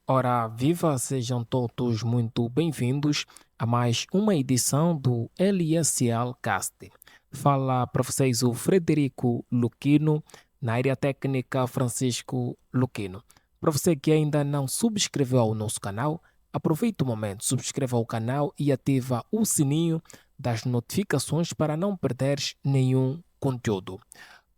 Ora, viva, sejam todos muito bem-vindos a mais uma edição do LSL Cast. Fala para vocês o Frederico Luquino, na área técnica Francisco Luquino. Para você que ainda não subscreveu ao nosso canal, aproveita o momento, subscreva o canal e ativa o sininho das notificações para não perderes nenhum conteúdo.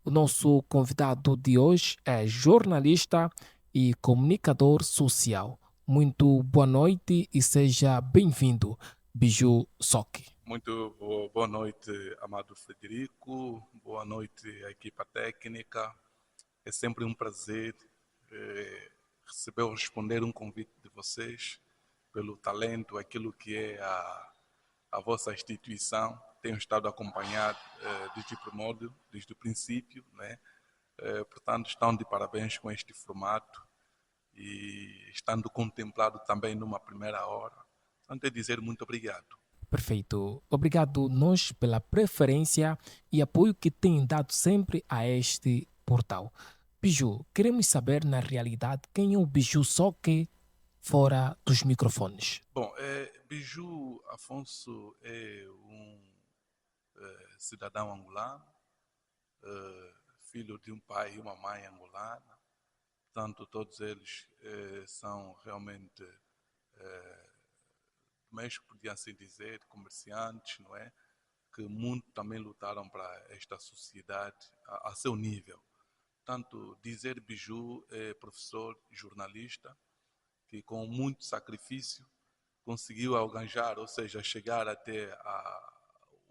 O nosso convidado de hoje é jornalista e comunicador social. Muito boa noite e seja bem-vindo, Biju Soki. Muito boa noite, amado Frederico. Boa noite, à equipa técnica. É sempre um prazer receber ou responder um convite de vocês pelo talento, aquilo que é a vossa instituição. Tenho estado a acompanhar desde o primórdio, desde o princípio, né? Portanto, estão de parabéns com este formato e estando contemplado também numa primeira hora. Portanto, é dizer muito obrigado. Perfeito. Obrigado nós pela preferência e apoio que têm dado sempre a este portal. Biju, queremos saber na realidade quem é o Biju Soki fora dos microfones. Bom, Biju Afonso é um cidadão angolano, filho de um pai e uma mãe angolana. Portanto, todos eles são realmente domésticos, podia assim dizer, comerciantes, não é? Que muito também lutaram para esta sociedade a seu nível. Portanto, dizer Biju é professor jornalista que com muito sacrifício conseguiu alcançar, ou seja, chegar até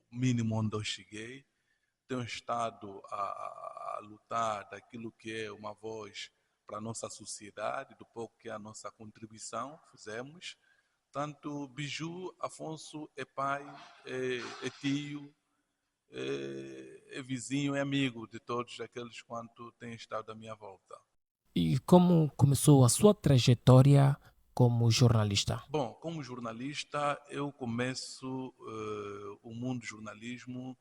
o mínimo onde eu cheguei. Tenho estado a lutar daquilo que é uma voz para a nossa sociedade, do pouco que é a nossa contribuição, fizemos. Tanto Biju Afonso é pai, é tio, é vizinho, é amigo de todos aqueles quanto têm estado à minha volta. E como começou a sua trajetória como jornalista? Bom, como jornalista, eu começo o mundo do jornalismo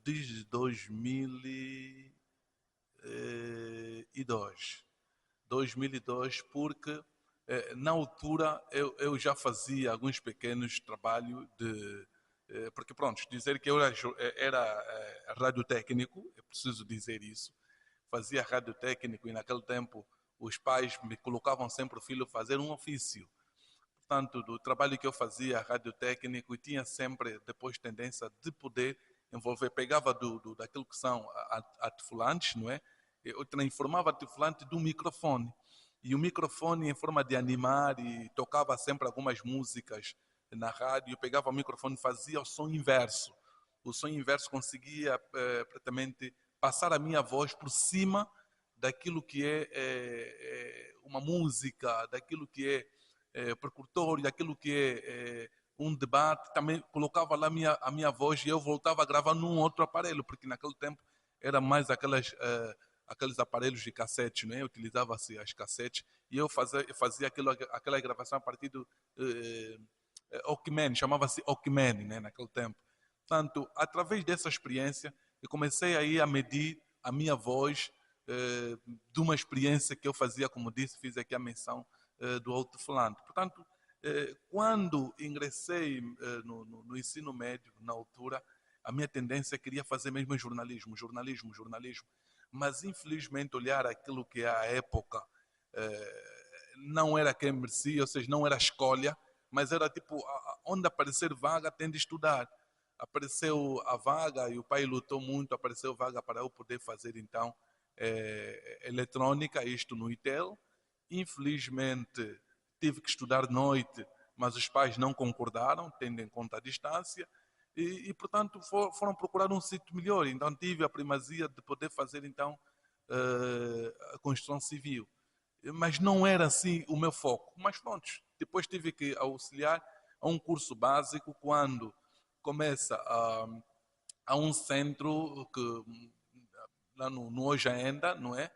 desde 2002. 2002, porque na altura eu já fazia alguns pequenos trabalhos de. Porque, pronto, dizer que eu era radiotécnico, é preciso dizer isso. Fazia radiotécnico e naquele tempo os pais me colocavam sempre o filho fazer um ofício. Portanto, do trabalho que eu fazia radiotécnico e tinha sempre depois tendência de poder envolver, pegava daquilo que são atifulantes, não é? Eu transformava atifolante de um microfone. E o microfone em forma de animar e tocava sempre algumas músicas na rádio, eu pegava o microfone e fazia o som inverso. O som inverso conseguia praticamente passar a minha voz por cima daquilo que é uma música, daquilo que percutor, daquilo que um debate, também colocava lá a minha voz e eu voltava a gravar num outro aparelho, porque naquele tempo era mais aqueles aparelhos de cassete, né? Utilizava-se as cassetes e eu fazia aquela gravação a partir do Walkman, chamava-se Walkman, né? Naquele tempo. Portanto, através dessa experiência, eu comecei aí a medir a minha voz de uma experiência que eu fazia, como disse, fiz aqui a menção do alto-falante. Portanto, quando ingressei no ensino médio, na altura, a minha tendência queria fazer mesmo jornalismo, jornalismo, jornalismo. Mas, infelizmente, olhar aquilo que é a época não era quem merecia, ou seja, não era a escolha, mas era tipo, onde aparecer vaga, tem de estudar. Apareceu a vaga e o pai lutou muito, apareceu vaga para eu poder fazer, então, eletrônica, isto no ITEL. Infelizmente, tive que estudar de noite, mas os pais não concordaram, tendo em conta a distância, portanto, foram procurar um sítio melhor. Então, tive a primazia de poder fazer, então, a construção civil. Mas não era assim o meu foco. Mas pronto, depois tive que auxiliar a um curso básico quando começa a um centro que lá no Hoje Ainda, não é?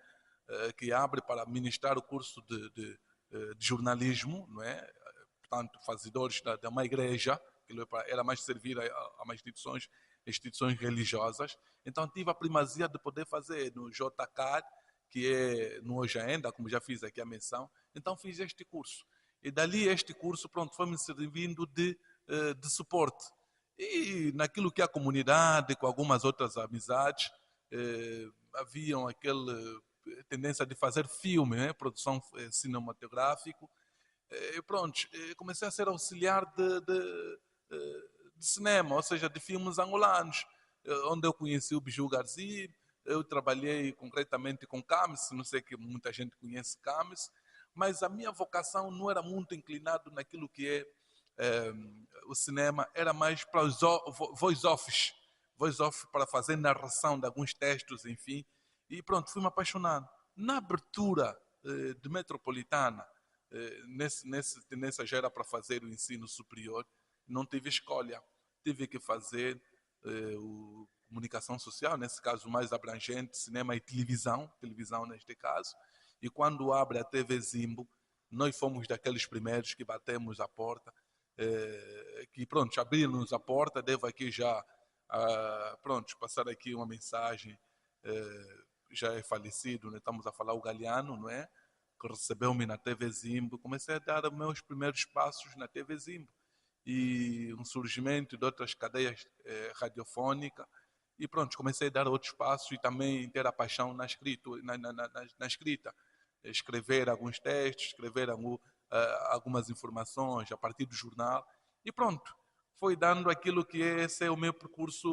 Que abre para ministrar o curso de jornalismo, não é? Portanto, fazedores da uma igreja, que era mais servir a uma instituições religiosas. Então, tive a primazia de poder fazer no JCAR, que é no Hoje Ainda, como já fiz aqui a menção. Então fiz este curso. E dali este curso, pronto, foi me servindo de suporte. E naquilo que é a comunidade, com algumas outras amizades, haviam aquela tendência de fazer filme, né? Produção cinematográfica. E pronto, comecei a ser auxiliar de cinema, ou seja, de filmes angolanos, onde eu conheci o Biju Garcia. Eu trabalhei concretamente com Camis, não sei que muita gente conhece Camis, mas a minha vocação não era muito inclinado naquilo que é o cinema, era mais para os voice-offs para fazer narração de alguns textos, enfim. E pronto, fui-me apaixonado. Na abertura de Metropolitana, nessa já era para fazer o ensino superior, não tive escolha. Tive que fazer comunicação social, nesse caso mais abrangente, cinema e televisão neste caso. E quando abre a TV Zimbo, nós fomos daqueles primeiros que batemos a porta, que pronto, abriram-nos a porta. Devo aqui já, pronto, passar aqui uma mensagem, já é falecido, né? Estamos a falar o Galeano, não é? Que recebeu-me na TV Zimbo. Comecei a dar meus primeiros passos na TV Zimbo e um surgimento de outras cadeias radiofônicas. E pronto, comecei a dar outros passos e também ter a paixão na escrita, na escrita. Escrever alguns textos, escrever algumas informações a partir do jornal. E pronto, foi dando aquilo que é esse é o meu percurso,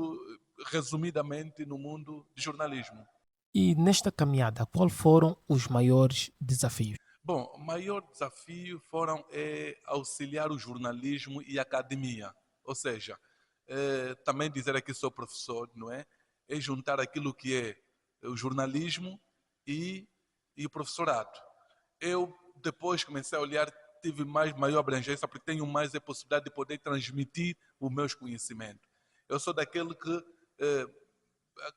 resumidamente, no mundo de jornalismo. E nesta caminhada, qual foram os maiores desafios? Bom, o maior desafio foram auxiliar o jornalismo e a academia. Ou seja, também dizer aqui sou professor, não é? É juntar aquilo que é o jornalismo e o professorado. Eu depois comecei a olhar, tive maior abrangência, porque tenho mais a possibilidade de poder transmitir os meus conhecimentos. Eu sou daquele que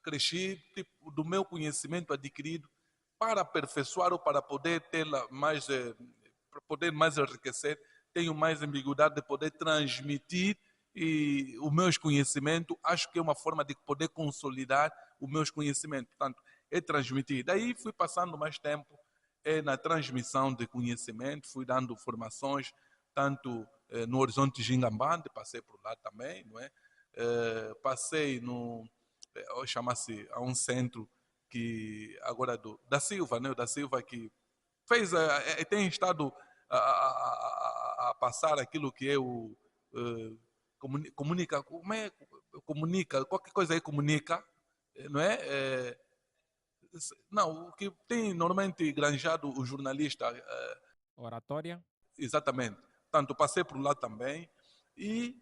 cresci tipo, do meu conhecimento adquirido para aperfeiçoar ou para poder tê-la mais, para poder mais enriquecer, tenho mais ambiguidade de poder transmitir e os meus conhecimentos. Acho que é uma forma de poder consolidar os meus conhecimentos. Portanto, é transmitir. Daí fui passando mais tempo na transmissão de conhecimento, fui dando formações, tanto no Horizonte Gingambande, passei por lá também, não é? Passei no, chama-se, a um centro que agora da Silva, né? O da Silva que fez, tem estado a passar aquilo que é o comunica, como é, comunica, qualquer coisa aí comunica, não é? Não, o que tem normalmente granjado o jornalista, Oratória? exatamente. Tanto passei por lá também e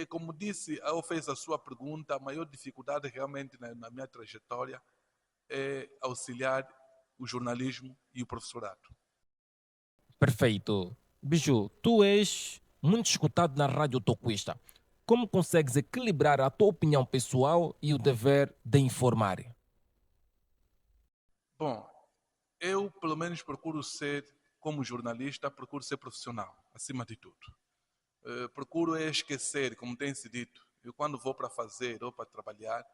como disse, ao fez a sua pergunta, a maior dificuldade realmente na minha trajetória é auxiliar o jornalismo e o professorado. Perfeito. Biju, tu és muito escutado na Rádio Tocuista. Como consegues equilibrar a tua opinião pessoal e o dever de informar? Bom, eu pelo menos procuro ser, como jornalista, procuro ser profissional, acima de tudo. Procuro esquecer, como tem se dito, eu quando vou para fazer ou para trabalhar,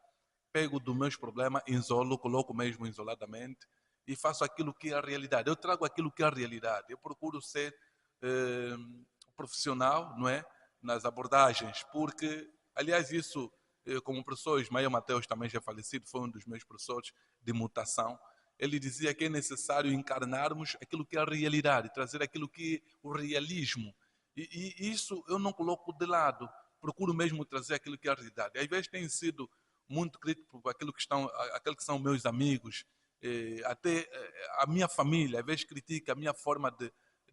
pego dos meus problemas, isolo, coloco mesmo isoladamente e faço aquilo que é a realidade. Eu trago aquilo que é a realidade. Eu procuro ser profissional, não é? Nas abordagens, porque, aliás, isso, como professor Ismael Mateus, também já falecido, foi um dos meus professores de mutação. Ele dizia que é necessário encarnarmos aquilo que é a realidade, trazer aquilo que é o realismo. E isso eu não coloco de lado, procuro mesmo trazer aquilo que é a realidade. Às vezes tem sido muito crítico por aqueles que são meus amigos, até a minha família, às vezes critica a minha forma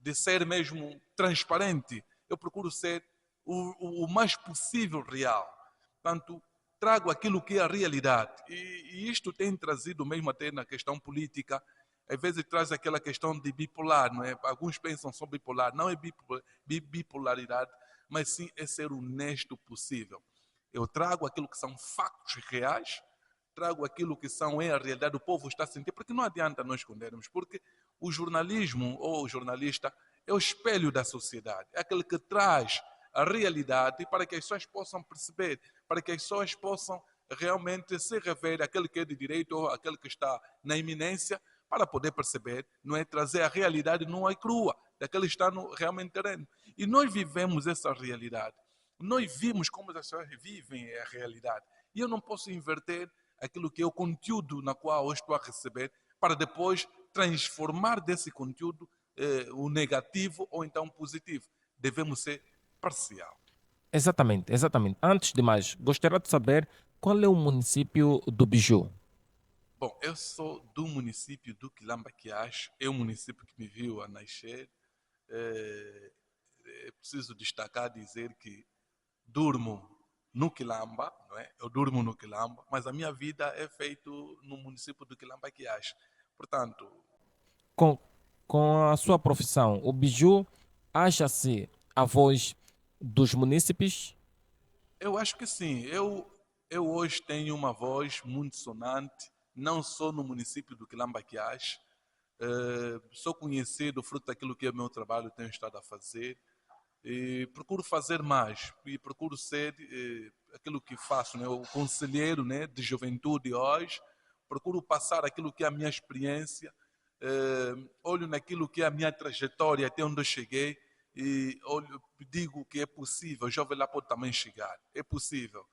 de ser mesmo transparente. Eu procuro ser o mais possível real. Portanto, trago aquilo que é a realidade. E isto tem trazido mesmo até na questão política, às vezes traz aquela questão de bipolar, não é? Alguns pensam sobre bipolar, não é bipolaridade, mas sim é ser honesto possível. Eu trago aquilo que são factos reais, trago aquilo que é a realidade, o povo está a sentir, porque não adianta nós escondermos, porque o jornalismo ou o jornalista é o espelho da sociedade, é aquele que traz a realidade para que as pessoas possam perceber, para que as pessoas possam realmente se rever aquele que é de direito ou aquele que está na iminência, para poder perceber, não é, trazer a realidade nua e crua, daquele que está no, realmente terreno. E nós vivemos essa realidade. Nós vimos como as pessoas vivem a realidade. E eu não posso inverter aquilo que é o conteúdo na qual eu estou a receber para depois transformar desse conteúdo o negativo ou então o positivo. Devemos ser parcial. Exatamente, exatamente. Antes de mais, gostaria de saber qual é o município do Biju. Bom, eu sou do município do Quilamba-Quiacho, é um município que me viu a nascer. É, é preciso destacar, dizer que durmo no Quilamba, não é? Eu durmo no Quilamba, mas a minha vida é feita no município do Quilamba-Quiacho. Portanto, Com, com a sua profissão, o Biju acha-se a voz dos munícipes? eu acho que sim. Eu hoje tenho uma voz muito sonante, não só no município do Quilamba-Quiacho. Sou conhecido fruto daquilo que é o meu trabalho, tenho estado a fazer. E procuro fazer mais e procuro ser aquilo que faço, né? O conselheiro, né, de juventude hoje. Procuro passar aquilo que é a minha experiência, olho naquilo que é a minha trajetória até onde eu cheguei e olho, digo que é possível, o jovem lá pode também chegar, é possível.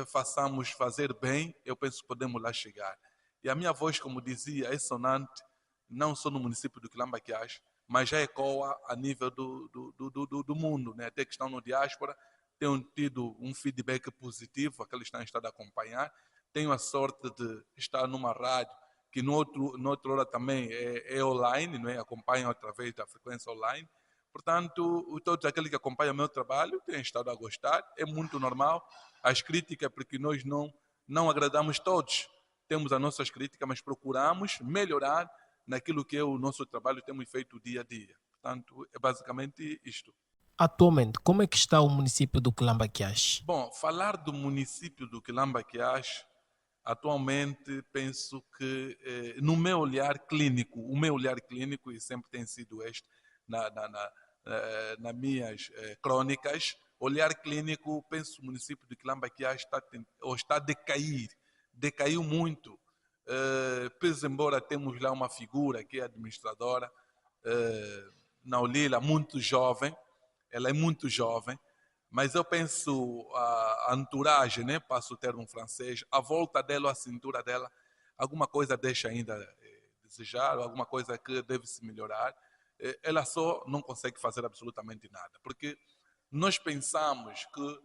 Façamos fazer bem, eu penso que podemos lá chegar. E a minha voz, como dizia, é sonante, não só no município do Quilamba-Quiacho, mas já ecoa a nível do mundo, né? Até que estão no diáspora, tenho tido um feedback positivo, aqueles que estão em estado a acompanhar. Tenho a sorte de estar numa rádio que no outro hora também é online, não é? Acompanham através da frequência online. Portanto, todos aqueles que acompanham o meu trabalho têm estado a gostar, é muito normal. As críticas, porque nós não agradamos todos. Temos as nossas críticas, mas procuramos melhorar naquilo que é o nosso trabalho que temos feito dia a dia. Portanto, é basicamente isto. Atualmente, como é que está o município do Quilamba-Quiache? Bom, falar do município do Quilamba-Quiache, atualmente penso que, no meu olhar clínico, o meu olhar clínico, e sempre tem sido este, nas minhas crônicas, olhar clínico, penso que o município de Quilamba-Quiache está a decair, decaiu muito. Pois embora temos lá uma figura que é a administradora, Naulila, muito jovem, ela é muito jovem, mas eu penso a entourage, né, passo o termo francês, a volta dela, a cintura dela, alguma coisa deixa ainda desejar, alguma coisa que deve se melhorar. Ela só não consegue fazer absolutamente nada, porque nós pensamos que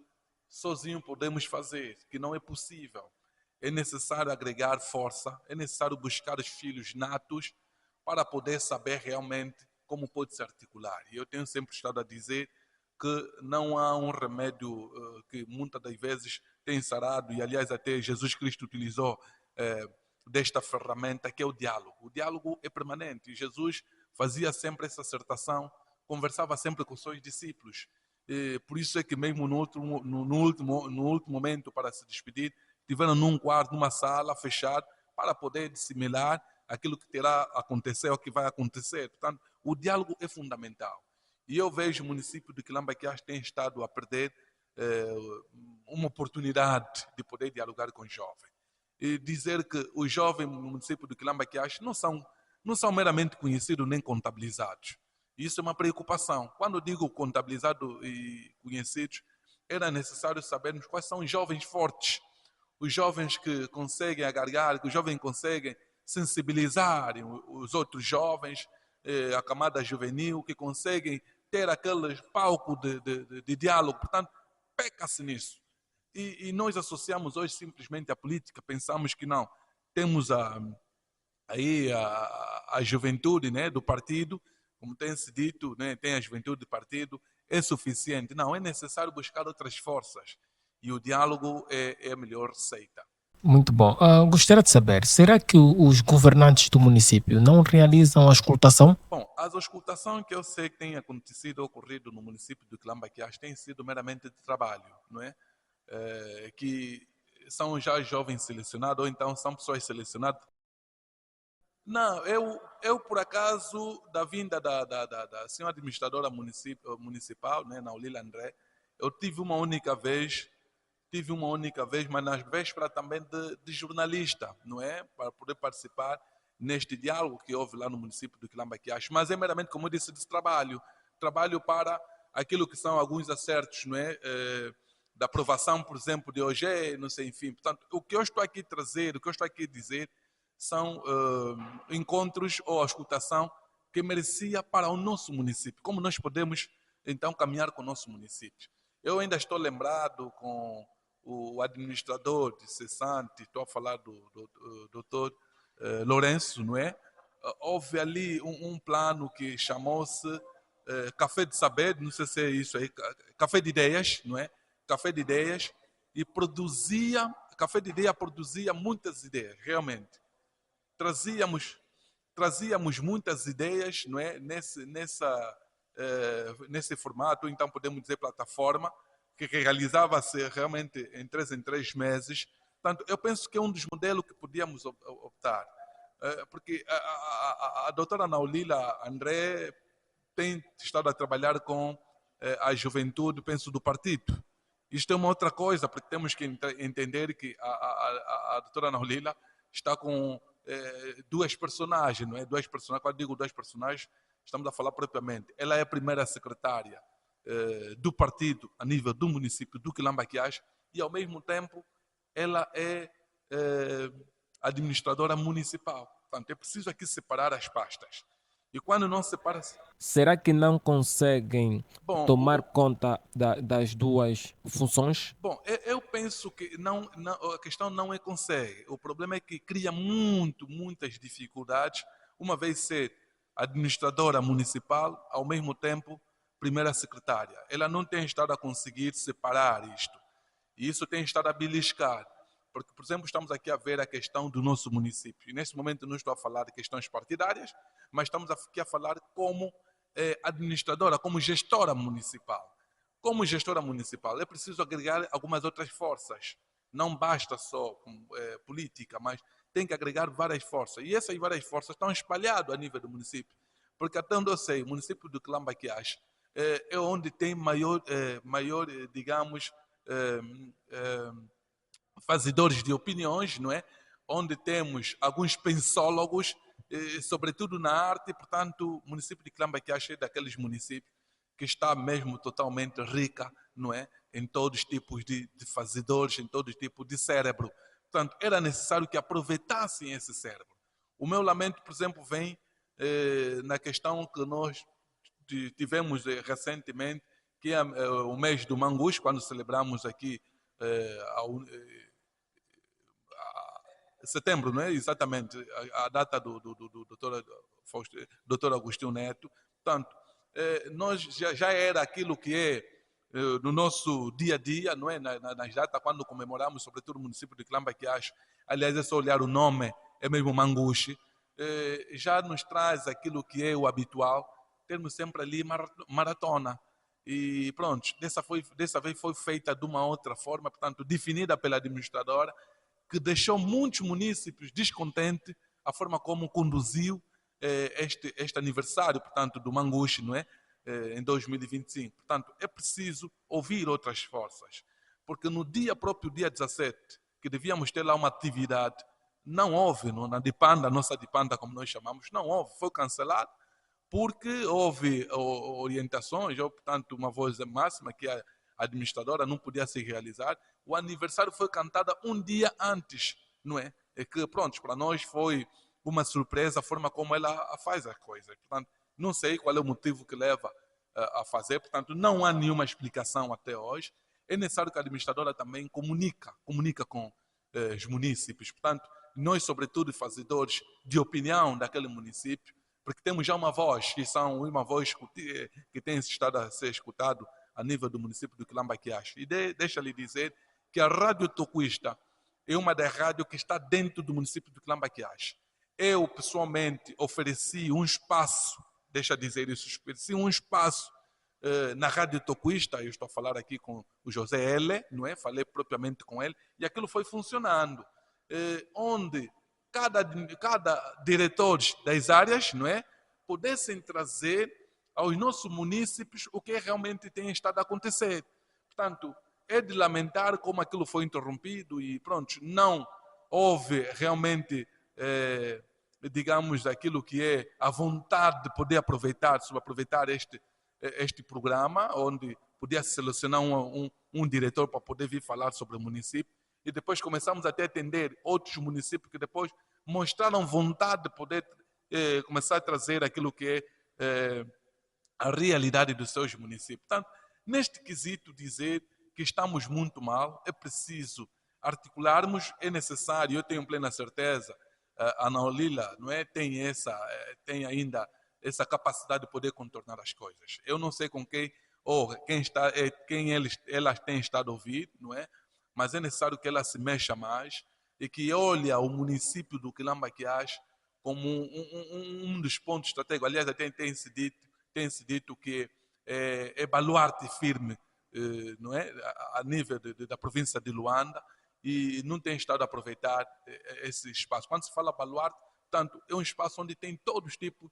sozinho podemos fazer, que não é possível. É necessário agregar força, é necessário buscar os filhos natos para poder saber realmente como pode se articular. E eu tenho sempre estado a dizer que não há um remédio que muitas das vezes tem sarado, e aliás até Jesus Cristo utilizou desta ferramenta que é o diálogo. O diálogo é permanente e Jesus fazia sempre essa acertação, conversava sempre com os seus discípulos. Por isso é que mesmo no último momento para se despedir, estiveram num quarto, numa sala fechada, para poder dissimilar aquilo que terá acontecido ou que vai acontecer. Portanto, o diálogo é fundamental. E eu vejo o município de Quilamba-Quiache tem estado a perder eh, uma oportunidade de poder dialogar com os jovens. E dizer que os jovens no município de Quilamba-Quiache não são meramente conhecidos nem contabilizados. Isso é uma preocupação. Quando eu digo contabilizado e conhecidos, era necessário sabermos quais são os jovens fortes, os jovens que conseguem agarrar, que os jovens conseguem sensibilizar os outros jovens, a camada juvenil, que conseguem ter aquele palco de diálogo. Portanto, peca-se nisso. E nós associamos hoje simplesmente à política, pensamos que não. Temos a juventude, né, do partido, como tem se dito, né, tem a juventude do partido, é suficiente. Não, é necessário buscar outras forças. E o diálogo é a melhor receita. Muito bom. Gostaria de saber, será que os governantes do município não realizam a escutação? Bom, as auscultações que eu sei que têm acontecido, ocorrido no município de Quilamba-Quiache têm sido meramente de trabalho, não é? Que são já jovens selecionados, ou então são pessoas selecionadas. Não, eu por acaso, da vinda da senhora administradora municipal, né, Naulila André, eu tive uma única vez, mas nas vésperas também de jornalista, não é? Para poder participar neste diálogo que houve lá no município do Quilamba-Quiaxo, mas é meramente, como eu disse, de trabalho para aquilo que são alguns acertos, não é? Da aprovação, por exemplo, de OGE, não sei, enfim. Portanto, o que eu estou aqui a trazer, o que eu estou aqui a dizer, são encontros ou a escutação que merecia para o nosso município. Como nós podemos, então, caminhar com o nosso município? Eu ainda estou lembrado com o administrador de cessante, estou a falar do doutor Lourenço, não é? Houve ali um plano que chamou-se Café de Saber, não sei se é isso aí, Café de Ideias, não é? Café de Ideias, e Café de Ideia produzia muitas ideias, realmente. Trazíamos muitas ideias, não é? Nesse formato, então podemos dizer plataforma, que realizava-se realmente em 3 meses. Portanto, eu penso que é um dos modelos que podíamos optar. Porque a doutora Naulila André tem estado a trabalhar com a juventude, penso, do partido. Isto é uma outra coisa, porque temos que entender que a doutora Naulila está com duas personagens, não é? Duas personagens. Quando digo duas personagens, estamos a falar propriamente. Ela é a primeira secretária do partido a nível do município do Quilamba-Quiaxo e, ao mesmo tempo, ela é administradora municipal. Portanto, é preciso aqui separar as pastas. E quando não separa... Será que não conseguem Bom, tomar conta das duas funções? Bom, eu penso que a questão não é consegue. O problema é que cria muitas dificuldades, uma vez ser administradora municipal, ao mesmo tempo primeira secretária. Ela não tem estado a conseguir separar isto. E isso tem estado a beliscar. Porque, por exemplo, estamos aqui a ver a questão do nosso município. E nesse momento não estou a falar de questões partidárias, mas estamos aqui a falar como administradora, como gestora municipal. Como gestora municipal, é preciso agregar algumas outras forças. Não basta só política, mas tem que agregar várias forças. E essas várias forças estão espalhadas a nível do município. Porque até onde eu sei, o município do Quilamba-Quiaxo é onde tem maior digamos, fazedores de opiniões, não é? Onde temos alguns pensólogos, sobretudo na arte. Portanto, o município de Quilamba-Quiaxo é daqueles municípios que está mesmo totalmente rica, não é? Em todos os tipos de fazedores, em todos os tipos de cérebro. Portanto, era necessário que aproveitassem esse cérebro. O meu lamento, por exemplo, vem na questão que nós tivemos recentemente, que é o mês do Mangus, quando celebramos aqui setembro, não é? Exatamente, a data do doutor Agostinho Neto. Portanto, nós já era aquilo que é no nosso dia a dia, não é? Nas datas, quando comemoramos, sobretudo o município de Quilamba-Quiaxo, aliás, é só olhar o nome, é mesmo Manguche, já nos traz aquilo que é o habitual, termos sempre ali maratona. E pronto, dessa vez foi feita de uma outra forma, portanto, definida pela administradora, que deixou muitos munícipes descontentes a forma como conduziu este aniversário, portanto, do Manguche, não é? Em 2025. Portanto, é preciso ouvir outras forças, porque no próprio dia 17, que devíamos ter lá uma atividade, não houve, na Dipanda, a nossa Dipanda, como nós chamamos, não houve, foi cancelado, porque houve orientações, ou, portanto, uma voz máxima que a administradora não podia se realizar. O aniversário foi cantado um dia antes, não é? É que, pronto, para nós foi uma surpresa a forma como ela faz as coisas. Portanto, não sei qual é o motivo que leva a fazer, portanto, não há nenhuma explicação até hoje. É necessário que a administradora também comunica com os munícipes. Portanto, nós, sobretudo, fazedores de opinião daquele município, porque temos já uma voz, uma voz que tem estado a ser escutado a nível do município do Quilamba-Quiaxo. E deixa-lhe dizer que a Rádio Tocuista é uma das rádios que está dentro do município do Quilamba-Quiaxo. Eu, pessoalmente, ofereci um espaço, deixa dizer isso, ofereci um espaço na Rádio Tocuista, eu estou a falar aqui com o José L., não é? Falei propriamente com ele, e aquilo foi funcionando, onde cada diretores das áreas, não é, pudessem trazer aos nossos munícipes o que realmente tem estado a acontecer. Portanto, é de lamentar como aquilo foi interrompido e pronto, não houve realmente digamos, aquilo que é a vontade de poder aproveitar, subaproveitar este programa, onde podia selecionar um diretor para poder vir falar sobre o município, e depois começamos até a atender outros municípios que depois mostraram vontade de poder começar a trazer aquilo que é a realidade dos seus municípios. Portanto, neste quesito, dizer que estamos muito mal, é preciso articularmos, é necessário, eu tenho plena certeza, a Ana Olila, não é, tem ainda essa capacidade de poder contornar as coisas. Eu não sei com quem ou elas têm estado a ouvir, não é? Mas é necessário que ela se mexa mais e que olhe o município do Quilambaquiás como um dos pontos estratégicos. Aliás, até tem-se dito que é baluarte firme, não é? A nível da província de Luanda, e não tem estado a aproveitar esse espaço. Quando se fala baluarte, portanto, é um espaço onde tem todos os tipos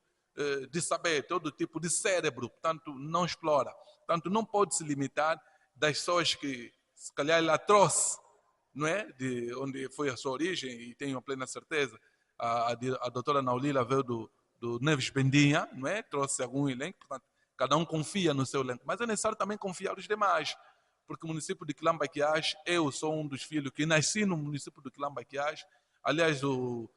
de saber, todo tipo de cérebro, portanto, não explora. Portanto, não pode se limitar das pessoas que, se calhar, ela trouxe, não é? De onde foi a sua origem, e tenho plena certeza, a doutora Naulila veio do Neves Bendinha, não é? Trouxe algum elenco, portanto, cada um confia no seu elenco, mas é necessário também confiar nos demais, porque o município de Quilambaquiás, eu sou um dos filhos que nasci no município de Quilambaquiás, aliás, o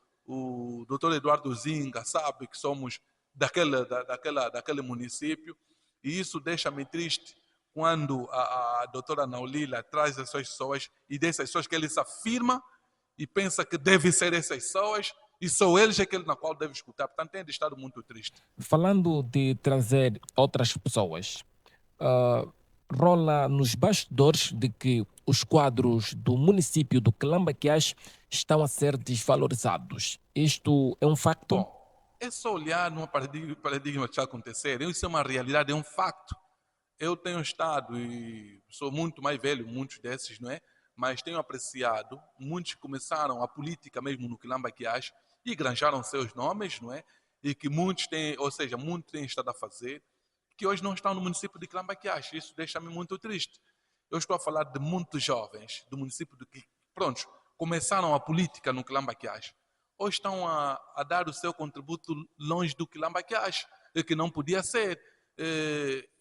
doutor Eduardo Zinga sabe que somos daquele município, e isso deixa-me triste quando a doutora Naulila traz essas pessoas, e dessas pessoas que ele se afirma e pensa que devem ser essas pessoas, e são eles aquele na qual deve escutar. Portanto, tem de estar muito triste. Falando de trazer outras pessoas, ah, rola nos bastidores de que os quadros do município do Quelambaquiás estão a ser desvalorizados. Isto é um facto? Bom, é só olhar num paradigma que está a acontecer. Isso é uma realidade, é um facto. Eu tenho estado, e sou muito mais velho, muitos desses, não é? Mas tenho apreciado, muitos começaram a política mesmo no Quilambaquiás e granjaram seus nomes, não é? E que muitos têm, ou seja, muitos têm estado a fazer, que hoje não estão no município de Quilambaquiás. Isso deixa-me muito triste. Eu estou a falar de muitos jovens do município de prontos, começaram a política no Quilambaquiás. Hoje estão a dar o seu contributo longe do Quilambaquiás, que não podia ser.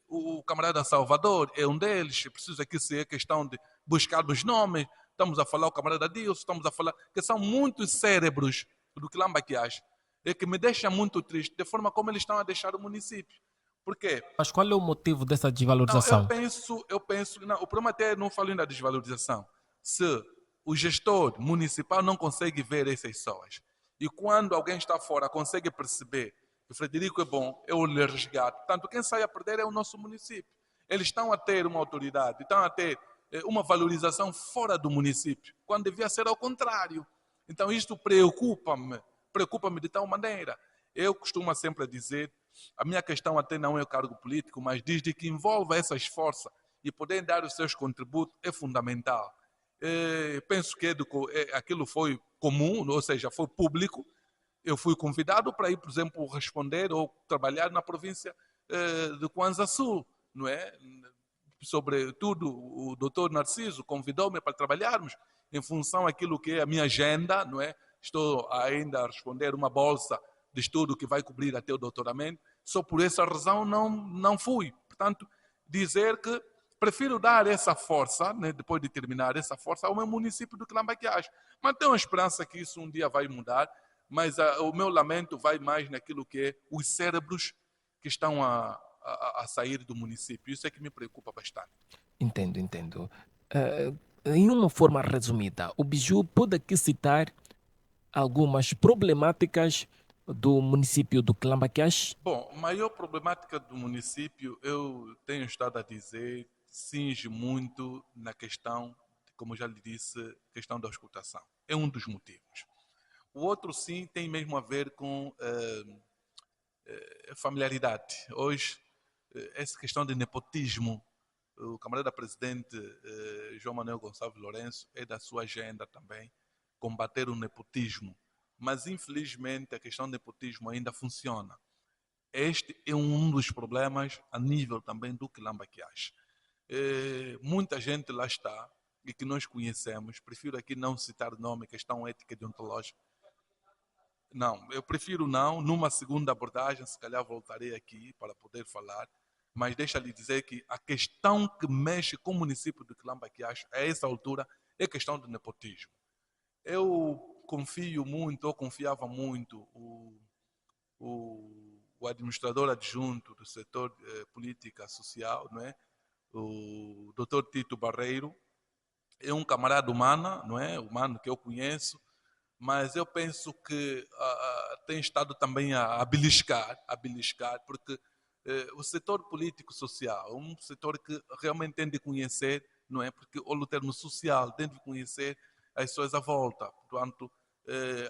O camarada Salvador é um deles. Preciso aqui ser a questão de buscarmos nomes. Estamos a falar o camarada Dilson, estamos a falar que são muitos cérebros do Quilambaquiás, que me deixa muito triste, da forma como eles estão a deixar o município. Por quê? Mas qual é o motivo dessa Não, desvalorização? não, o problema até não falo ainda da desvalorização. Se o gestor municipal não consegue ver essas pessoas, e quando alguém está fora consegue perceber que o Frederico é bom, eu lhe resgato. Portanto, quem sai a perder é o nosso município. Eles estão a ter uma autoridade, estão a ter uma valorização fora do município, quando devia ser ao contrário. Então, isto preocupa-me de tal maneira. Eu costumo sempre dizer, a minha questão até não é o cargo político, mas desde que envolva essas forças e poder dar os seus contributos é fundamental. Penso que aquilo foi comum, ou seja, foi público. Eu fui convidado para ir, por exemplo, responder ou trabalhar na província de Kwanza Sul, não é? Sobretudo, o doutor Narciso convidou-me para trabalharmos em função daquilo que é a minha agenda, não é? Estou ainda a responder uma bolsa de estudo que vai cobrir até o doutoramento. Só por essa razão não fui. Portanto, dizer que prefiro dar essa força, né, depois de terminar essa força, ao meu município do Quilambaquiás. Mas tenho a esperança que isso um dia vai mudar, mas o meu lamento vai mais naquilo que é os cérebros que estão a sair do município. Isso é que me preocupa bastante. Entendo, entendo. Eh, em uma forma resumida, o Biju pode aqui citar algumas problemáticas do município do Quelambaquiás. Bom, a maior problemática do município, eu tenho estado a dizer, cinge muito na questão, como já lhe disse, questão da escutação. É um dos motivos. O outro, sim, tem mesmo a ver com familiaridade. Hoje, essa questão de nepotismo, o camarada presidente João Manuel Gonçalves Lourenço é da sua agenda também combater o nepotismo. Mas, infelizmente, a questão do nepotismo ainda funciona. Este é um dos problemas a nível também do Quilambaquiás. Muita gente lá está e que nós conhecemos, prefiro aqui não citar nome, questão ética e deontológica. Não, eu prefiro não. Numa segunda abordagem, se calhar voltarei aqui para poder falar. Mas deixa-lhe dizer que a questão que mexe com o município de Quilamba-Quiacho, a essa altura, é questão de nepotismo. Eu confio muito, ou confiava muito, o administrador adjunto do setor política social, não é? O Dr. Tito Barreiro, é um camarada humano, não é? Humano que eu conheço, mas eu penso que tem estado também a beliscar, porque o setor político-social é um setor que realmente tem de conhecer, não é? Porque o termo social tem de conhecer as pessoas à volta. Portanto,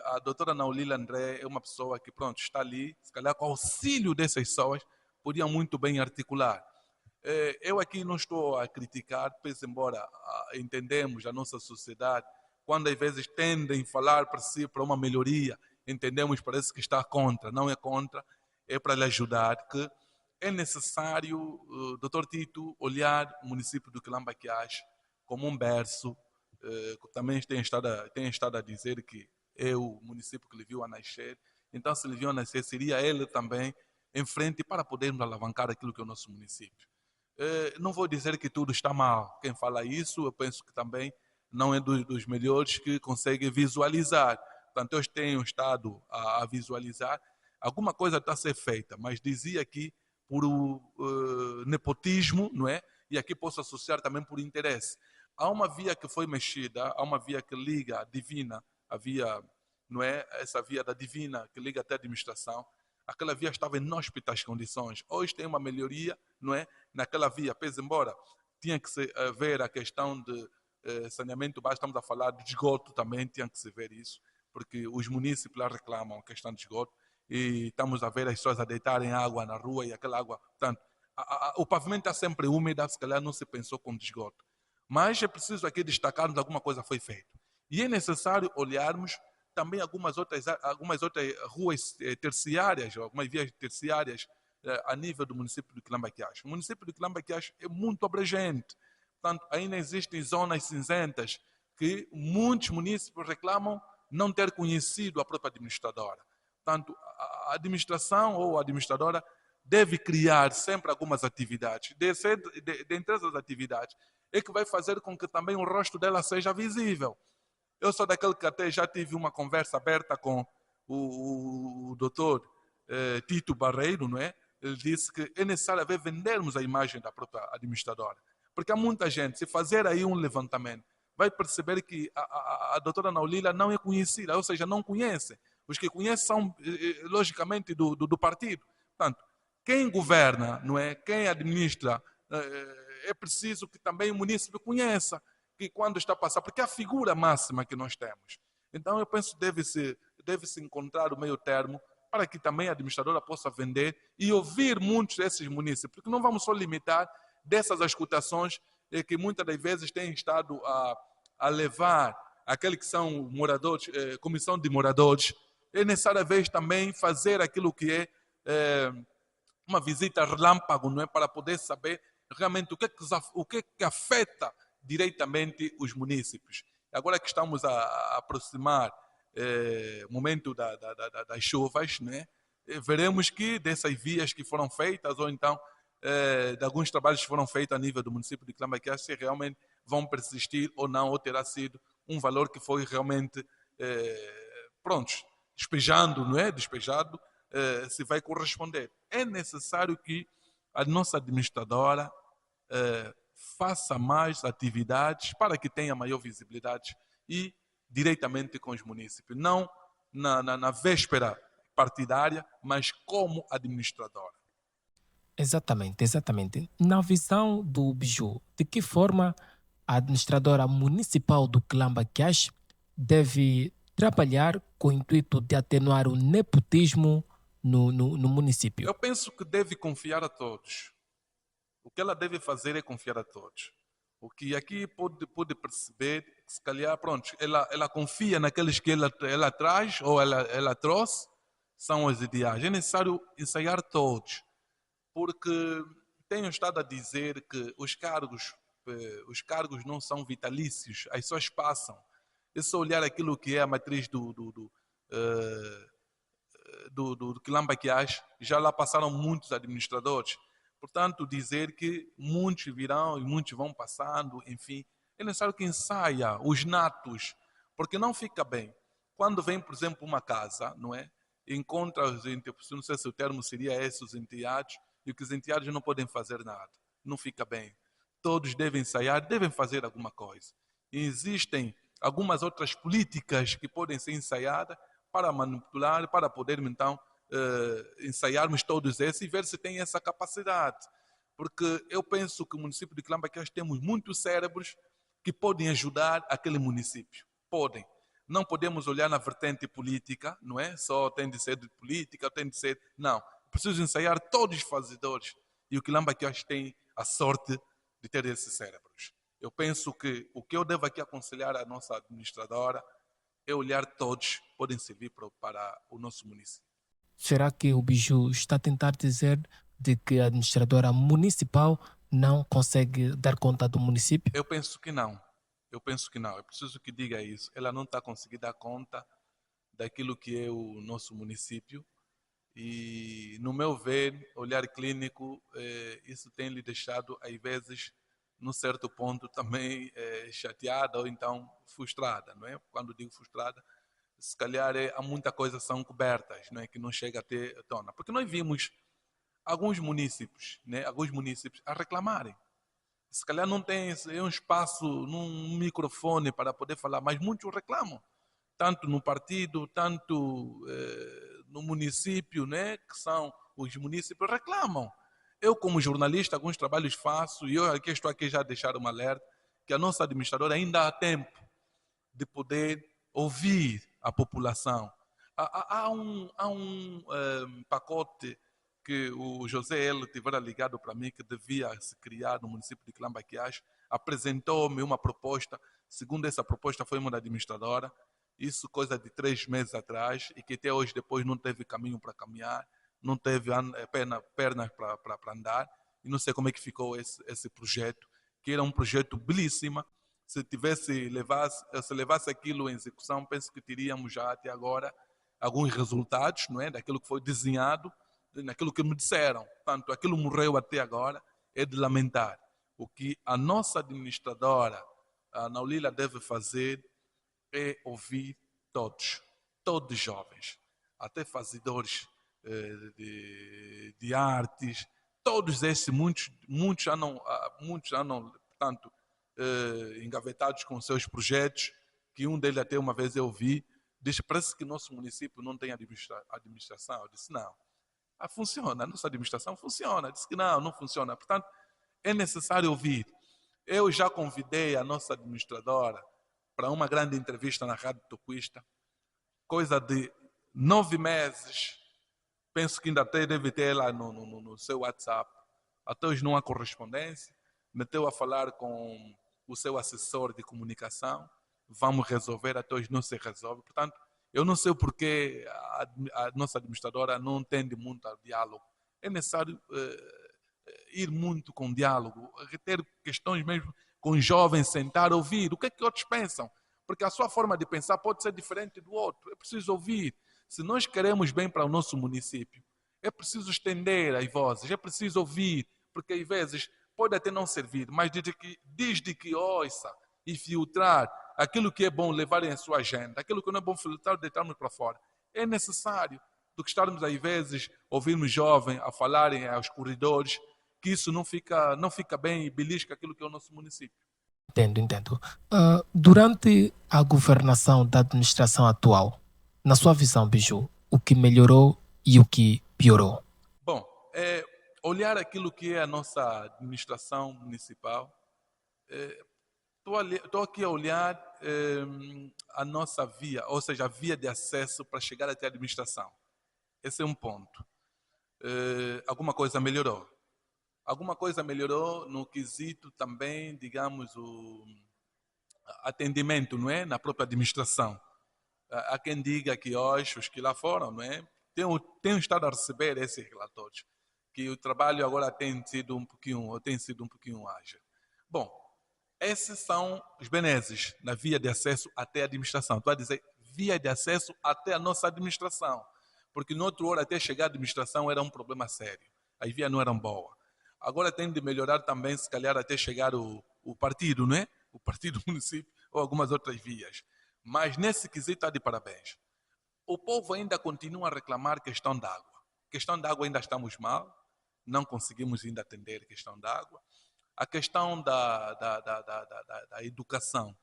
a doutora Naulila André é uma pessoa que, pronto, está ali, se calhar com o auxílio dessas pessoas, podia muito bem articular. Eu aqui não estou a criticar, pois embora entendemos a nossa sociedade, quando às vezes tendem a falar para si, para uma melhoria, entendemos, parece que está contra. Não é contra, é para lhe ajudar, que é necessário, Dr. Tito, olhar o município do Quilamba-Quiache como um berço. Também tem estado a dizer que é o município que lhe viu a nascer. Então, se lhe viu a nascer, seria ele também em frente para podermos alavancar aquilo que é o nosso município. Não vou dizer que tudo está mal. Quem fala isso, eu penso que também não é dos melhores que consegue visualizar. Portanto, eu tenho estado a visualizar. Alguma coisa está a ser feita, mas dizia aqui por nepotismo, não é? E aqui posso associar também por interesse. Há uma via que foi mexida, há uma via que liga a Divina, a via, não é? Essa via da Divina que liga até a administração. Aquela via estava em inóspitas condições. Hoje tem uma melhoria, não é? Naquela via, pese embora tinha que se ver a questão de saneamento básico, estamos a falar de esgoto também, tinha que se ver isso, porque os munícipes lá reclamam a questão de esgoto e estamos a ver as pessoas a deitarem água na rua e aquela água, portanto, o pavimento está sempre úmido, se calhar não se pensou com esgoto. Mas é preciso aqui destacarmos que alguma coisa foi feita. E é necessário olharmos também algumas outras ruas terciárias, algumas vias terciárias a nível do município de Quilamba-Quiacho. O município de Quilamba-Quiacho é muito abrangente. Portanto, ainda existem zonas cinzentas que muitos municípios reclamam não ter conhecido a própria administradora. Portanto, a administração ou a administradora deve criar sempre algumas atividades. Dentre essas atividades, é que vai fazer com que também o rosto dela seja visível. Eu sou daquele que até já tive uma conversa aberta com o doutor Tito Barreiro, não é? Ele disse que é necessário vendermos a imagem da própria administradora. Porque há muita gente, se fazer aí um levantamento, vai perceber que a doutora Naulila não é conhecida, ou seja, não conhece. Os que conhecem são, logicamente, do partido. Portanto, quem governa, não é? Quem administra, é preciso que também o município conheça que quando está a passar, porque é a figura máxima que nós temos. Então, eu penso que deve-se encontrar o meio termo para que também a administradora possa vender e ouvir muitos desses municípios, porque não vamos só limitar dessas escutações que muitas das vezes têm estado a levar aqueles que são moradores, comissão de moradores. É necessário, às vezes, também fazer aquilo que é uma visita relâmpago, não é? Para poder saber realmente o que é que afeta diretamente os municípios. Agora que estamos a aproximar o momento das chuvas, né? Veremos que dessas vias que foram feitas, ou então de alguns trabalhos que foram feitos a nível do município de Quilamba-Quiacho, se realmente vão persistir ou não, ou terá sido um valor que foi realmente, prontos, despejando, não é? Despejado, se vai corresponder. É necessário que a nossa administradora faça mais atividades para que tenha maior visibilidade e diretamente com os municípios, não na véspera partidária, mas como administradora. Exatamente, exatamente. Na visão do Biju, de que forma a administradora municipal do Quilamba-Quiache deve trabalhar com o intuito de atenuar o nepotismo no município? Eu penso que deve confiar a todos. O que ela deve fazer é confiar a todos. O que aqui pode perceber, se calhar, pronto, ela confia naqueles que ela traz ou ela trouxe, são os ideais. É necessário ensaiar todos, porque tenho estado a dizer que os cargos não são vitalícios, as pessoas passam. É só olhar aquilo que é a matriz do Quilambaquiás, já lá passaram muitos administradores. Portanto, dizer que muitos virão e muitos vão passando, enfim, é necessário que ensaia os natos, porque não fica bem. Quando vem, por exemplo, uma casa, não é? Encontra os enteados, não sei se o termo seria esse, os enteados, e que os enteados não podem fazer nada. Não fica bem. Todos devem ensaiar, devem fazer alguma coisa. E existem algumas outras políticas que podem ser ensaiadas para manipular, para poder, então, ensaiarmos todos esses e ver se tem essa capacidade. Porque eu penso que o município de Quilambaquiás temos muitos cérebros que podem ajudar aquele município. Podem. Não podemos olhar na vertente política, não é? Só tem de ser de política, tem de ser... Não. Preciso ensaiar todos os fazedores. E o Quilambaquiás tem a sorte de ter esses cérebros. Eu penso que o que eu devo aqui aconselhar à nossa administradora é olhar todos, podem servir para o nosso município. Será que o Biju está a tentar dizer de que a administradora municipal não consegue dar conta do município? Eu penso que não. Eu penso que não. É preciso que diga isso. Ela não está conseguindo dar conta daquilo que é o nosso município. E, no meu ver, olhar clínico, isso tem lhe deixado, às vezes, num certo ponto, também chateada ou então frustrada, não é? Quando digo frustrada, se calhar há muita coisa são cobertas, não é? Que não chega a ter tona. Porque nós vimos alguns municípios, né? Alguns municípios a reclamarem. Se calhar não tem um espaço num microfone para poder falar, mas muitos reclamam, tanto no partido, tanto no município, né, que são os municípios, reclamam. Eu, como jornalista, alguns trabalhos faço, e eu aqui estou aqui já a deixar um alerta, que a nossa administradora ainda há tempo de poder ouvir a população. Há um pacote que o José L. tivera ligado para mim, que devia se criar no município de Quilambaquiás, apresentou-me uma proposta, segundo essa proposta foi uma da administradora, isso coisa de 3 meses atrás, e que até hoje depois não teve caminho para caminhar, não teve pernas para andar, e não sei como é que ficou esse projeto, que era um projeto belíssimo. Se levasse aquilo em execução, penso que teríamos já até agora alguns resultados, não é, daquilo que foi desenhado, naquilo que me disseram. Portanto, aquilo morreu até agora, é de lamentar. O que a nossa administradora, a Naulila, deve fazer é ouvir todos jovens, até fazedores de artes, todos esses, muitos andam, portanto, engavetados com seus projetos, que um deles até uma vez eu vi, diz, parece que nosso município não tem administração. Eu disse, não. Funciona, a nossa administração funciona. Disse que não funciona. Portanto, é necessário ouvir. Eu já convidei a nossa administradora para uma grande entrevista na Rádio Tocuista, coisa de 9 meses. Penso que ainda deve ter lá no seu WhatsApp. Até hoje não há correspondência. Meteu a falar com o seu assessor de comunicação. Vamos resolver, até hoje não se resolve. Portanto, eu não sei porque a nossa administradora não tende muito ao diálogo. É necessário ir muito com diálogo, ter questões mesmo com os jovens, sentar, ouvir o que é que outros pensam. Porque a sua forma de pensar pode ser diferente do outro. É preciso ouvir. Se nós queremos bem para o nosso município, é preciso estender as vozes, é preciso ouvir, porque às vezes pode até não servir, mas desde que ouça e filtrar aquilo que é bom levarem a sua agenda, aquilo que não é bom filtrar, deitarmos para fora. É necessário do que estarmos, às vezes, ouvirmos jovens a falarem aos corredores, que isso não fica bem e belisca aquilo que é o nosso município. Entendo. Durante a governação da administração atual, na sua visão, Biju, o que melhorou e o que piorou? Bom, olhar aquilo que é a nossa administração municipal, estou aqui a olhar a nossa via, ou seja, a via de acesso para chegar até a administração. Esse é um ponto. Alguma coisa melhorou. Alguma coisa melhorou no quesito também, digamos, o atendimento, não é? Na própria administração. Há quem diga que hoje, os que lá foram, não é? Tenho estado a receber esses relatórios, que o trabalho agora tem sido um pouquinho ágil. Bom, esses são os benesses na via de acesso até a administração. Estou a dizer via de acesso até a nossa administração. porque no outro hora até chegar à administração era um problema sério. As vias não eram boas. Agora tem de melhorar também, se calhar até chegar o partido, né? O partido do município ou algumas outras vias. Mas nesse quesito está de parabéns. O povo ainda continua a reclamar questão d'água. Questão d'água ainda estamos mal, não conseguimos ainda atender a questão d'água. A questão da educação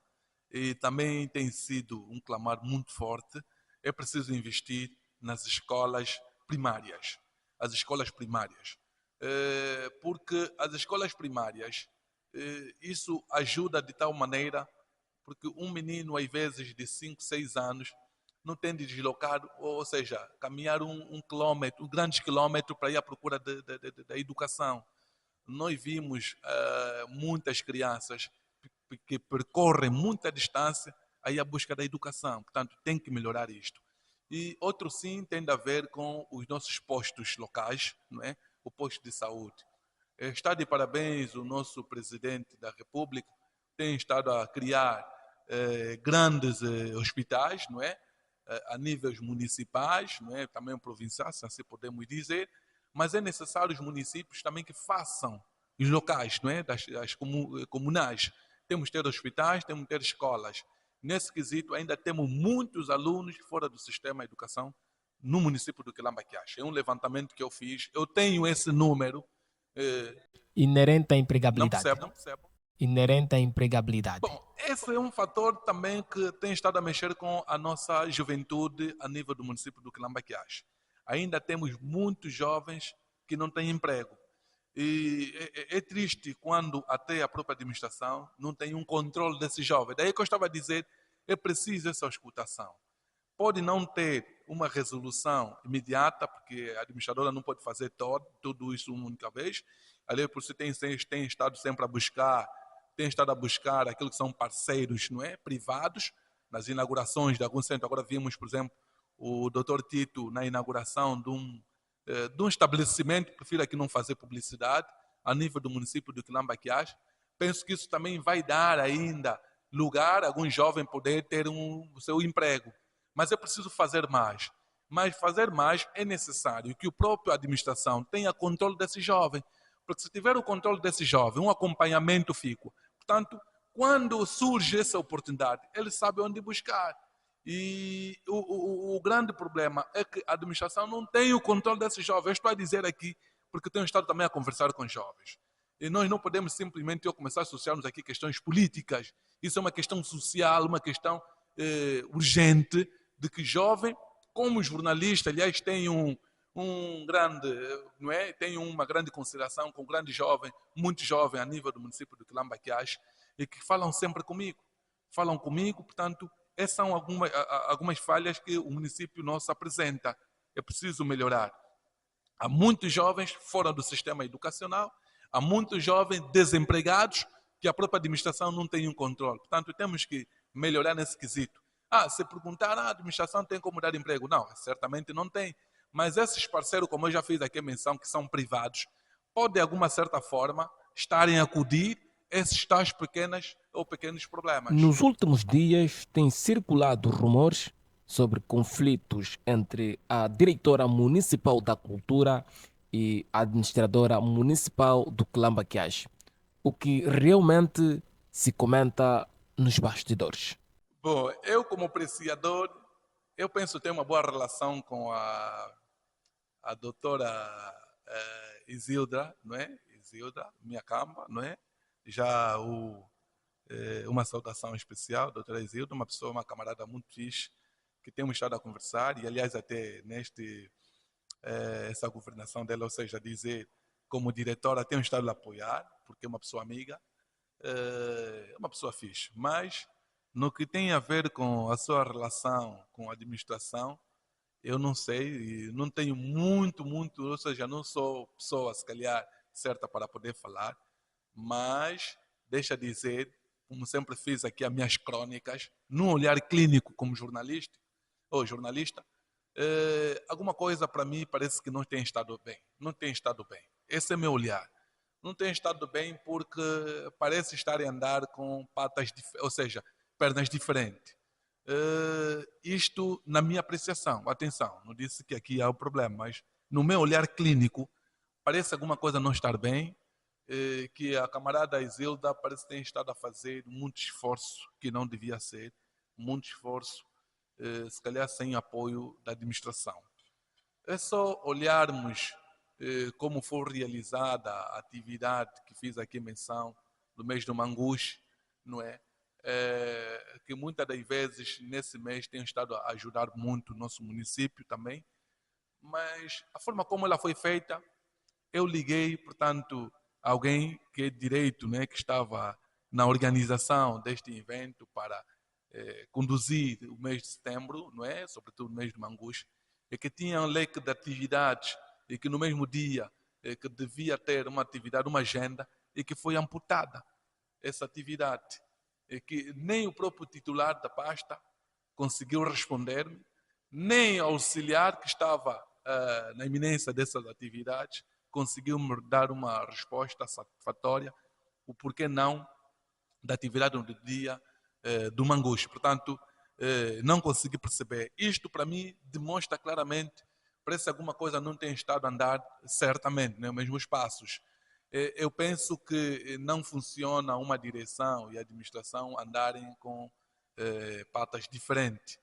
e também tem sido um clamar muito forte. É preciso investir nas escolas primárias. As escolas primárias. Porque as escolas primárias, isso ajuda de tal maneira, porque um menino, às vezes, de 5, 6 anos, não tem de deslocar, ou seja, caminhar um quilômetro, grandes quilômetros para ir à procura da educação. Nós vimos muitas crianças que percorrem muita distância aí à busca da educação. Portanto, tem que melhorar isto. E outro sim tem a ver com os nossos postos locais, não é? O posto de saúde. Está de parabéns o nosso presidente da República, tem estado a criar grandes hospitais, não é? A níveis municipais, não é? Também provinciais, se assim podemos dizer, mas é necessário os municípios também que façam os locais, não é? Das comunais. Temos que ter hospitais, temos que ter escolas. Nesse quesito, ainda temos muitos alunos fora do sistema de educação no município do Quilamba-Quiache. É um levantamento que eu fiz, eu tenho esse número. Inerente à Não empregabilidade. percebo, não percebo. Inerente à empregabilidade. Bom, esse é um fator também que tem estado a mexer com a nossa juventude a nível do município do Quilamba-Quiache. Ainda temos muitos jovens que não têm emprego. E é triste quando até a própria administração não tem um controle desses jovens. Daí que eu estava a dizer, é preciso essa escutação. Pode não ter uma resolução imediata, porque a administradora não pode fazer tudo isso uma única vez. Ali, por isso, tem estado sempre a buscar, tem estado a buscar aquilo que são parceiros, não é, privados, nas inaugurações de algum centro. Agora vimos, por exemplo, o Dr. Tito na inauguração de um estabelecimento, prefiro aqui não fazer publicidade, a nível do município do Quilamba-Quiache. Penso que isso também vai dar ainda lugar a algum jovem poder ter o seu emprego. Mas é preciso fazer mais. Mas fazer mais é necessário que o próprio administração tenha controle desse jovem. Porque se tiver o controle desse jovem, um acompanhamento fica. Portanto, quando surge essa oportunidade, ele sabe onde buscar. E o grande problema é que a administração não tem o controle desses jovens. Eu estou a dizer aqui porque tenho estado também a conversar com jovens. E nós não podemos simplesmente começar a associarmos aqui questões políticas. Isso é uma questão social, uma questão urgente de que jovem, como jornalista, aliás, tem um grande, não é? Tem uma grande consideração com um grande jovem, muito jovem a nível do município do Quilamba-Quiache, e que falam sempre comigo. Falam comigo, portanto, essas são algumas falhas que o município nosso apresenta. É preciso melhorar. Há muitos jovens fora do sistema educacional, há muitos jovens desempregados que a própria administração não tem um controle. Portanto, temos que melhorar nesse quesito. Se perguntar, a administração tem como dar emprego? Não, certamente não tem. Mas esses parceiros, como eu já fiz aqui a menção, que são privados, podem, de alguma certa forma, estarem a acudir esses tais pequenos problemas. Nos últimos dias têm circulado rumores sobre conflitos entre a diretora municipal da cultura e a administradora municipal do Quilamba-Quiache. O que realmente se comenta nos bastidores. Bom, eu como apreciador, eu penso ter uma boa relação com a doutora Isilda, não é? Isilda, minha camba, não é? Já uma saudação especial, doutora Isilda, uma pessoa, uma camarada muito fixe, que temos estado a conversar, e aliás até essa governação dela, ou seja, dizer como diretora, temos estado a apoiar, porque é uma pessoa amiga, é uma pessoa fixe, mas no que tem a ver com a sua relação com a administração, eu não sei, não tenho muito, ou seja, não sou pessoa, se calhar, certa para poder falar, mas deixa dizer, como sempre fiz aqui as minhas crônicas, num olhar clínico como jornalista, alguma coisa para mim parece que não tem estado bem. Não tem estado bem. Esse é meu olhar. Não tem estado bem porque parece estar a andar com patas, ou seja, pernas diferentes. Isto na minha apreciação. Atenção, não disse que aqui há o problema, mas no meu olhar clínico, parece alguma coisa não estar bem, que a camarada Isilda parece que tem estado a fazer muito esforço que não devia ser, muito esforço, se calhar sem apoio da administração. É só olharmos como foi realizada a atividade que fiz aqui menção no mês do Manguche, não é? Que muitas das vezes nesse mês tem estado a ajudar muito o nosso município também, mas a forma como ela foi feita, eu liguei, portanto, a alguém que é direito, né, que estava na organização deste evento para conduzir o mês de setembro, não é? Sobretudo o mês de Manguche, e que tinha um leque de atividades e que no mesmo dia que devia ter uma atividade, uma agenda, e que foi amputada essa atividade. E que nem o próprio titular da pasta conseguiu responder-me, nem o auxiliar que estava na iminência dessas atividades conseguiu me dar uma resposta satisfatória, o porquê não da atividade do dia do Manguche. Portanto, não consegui perceber. Isto, para mim, demonstra claramente, parece que alguma coisa não tem estado a andar certamente, nos mesmos passos. Eu penso que não funciona uma direção e a administração andarem com patas diferentes.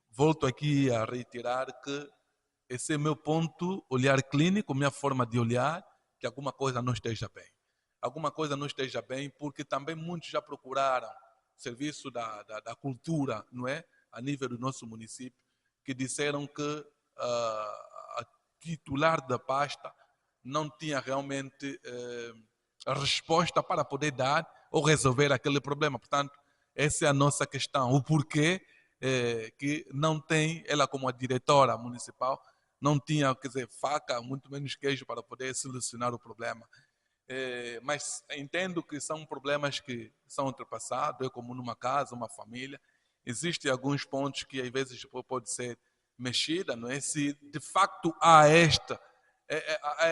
Volto aqui a reiterar que esse é o meu ponto, olhar clínico, minha forma de olhar, que alguma coisa não esteja bem. Alguma coisa não esteja bem, porque também muitos já procuraram serviço da cultura, não é? A nível do nosso município, que disseram que a titular da pasta não tinha realmente a resposta para poder dar ou resolver aquele problema. Portanto, essa é a nossa questão. O porquê que não tem, ela como a diretora municipal, não tinha, quer dizer, faca, muito menos queijo para poder solucionar o problema. Mas entendo que são problemas que são ultrapassados, é como numa casa, uma família. Existem alguns pontos que às vezes pode ser mexida, não é? Se de facto há